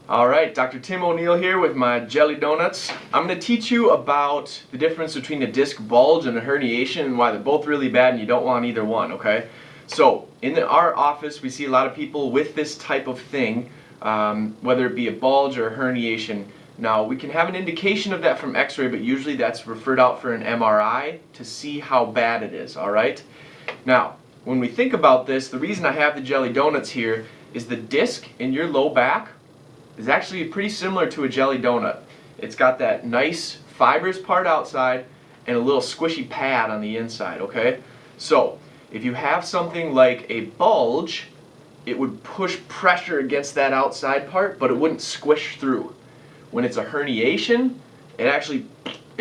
Alright, Dr. Tim O'Neill here with my jelly donuts. I'm going to teach you about the difference between a disc bulge and a herniation and why they're both really bad and you don't want either one, okay? So, in our office we see a lot of people with this type of thing, whether it be a bulge or a herniation. Now, we can have an indication of that from x-ray, but usually that's referred out for an MRI to see how bad it is, alright? Now, when we think about this, the reason I have the jelly donuts here is the disc in your low back is actually pretty similar to a jelly donut. It's got that nice fibrous part outside and a little squishy pad on the inside, okay? So, if you have something like a bulge, it would push pressure against that outside part, but it wouldn't squish through. When it's a herniation, it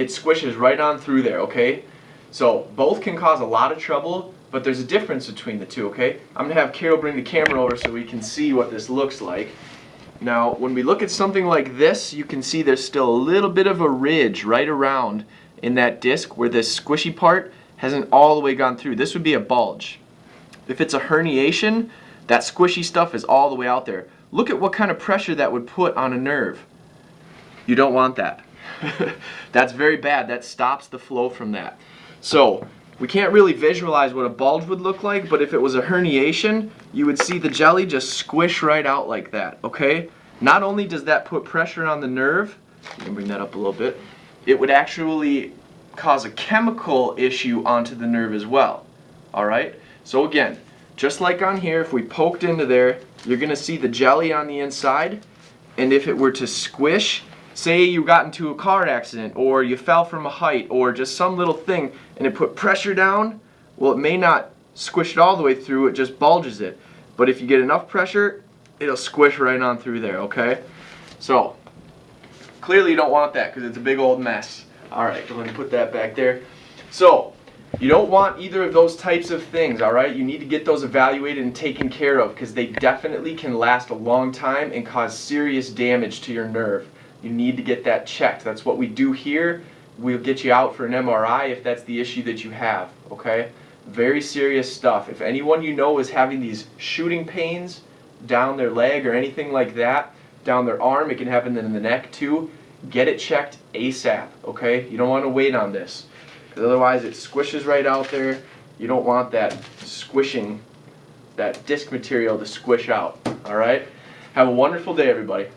squishes right on through there, okay? So, both can cause a lot of trouble, but there's a difference between the two, okay? I'm gonna have Carol bring the camera over so we can see what this looks like. Now, when we look at something like this, you can see there's still a little bit of a ridge right around in that disc where this squishy part hasn't all the way gone through. This would be a bulge. If it's a herniation, that squishy stuff is all the way out there. Look at what kind of pressure that would put on a nerve. You don't want that. That's very bad. That stops the flow from that. So, we can't really visualize what a bulge would look like, but if it was a herniation, you would see the jelly just squish right out like that, okay? Not only does that put pressure on the nerve, you can bring that up a little bit, it would actually cause a chemical issue onto the nerve as well, alright? So again, just like on here, if we poked into there, you're going to see the jelly on the inside, and if it were to squish, say you got into a car accident or you fell from a height or just some little thing and it put pressure down, well, it may not squish it all the way through, it just bulges it. But if you get enough pressure, it'll squish right on through there, okay? So, clearly you don't want that because it's a big old mess. Alright, go ahead and put that back there. So, you don't want either of those types of things, alright? You need to get those evaluated and taken care of because they definitely can last a long time and cause serious damage to your nerve. You need to get that checked. That's what we do here. We'll get you out for an MRI if that's the issue that you have, okay? Very serious stuff. If anyone you know is having these shooting pains down their leg or anything like that, down their arm, it can happen in the neck too, get it checked ASAP, okay? You don't want to wait on this, because otherwise it squishes right out there. You don't want that squishing, that disc material to squish out, alright? Have a wonderful day, everybody.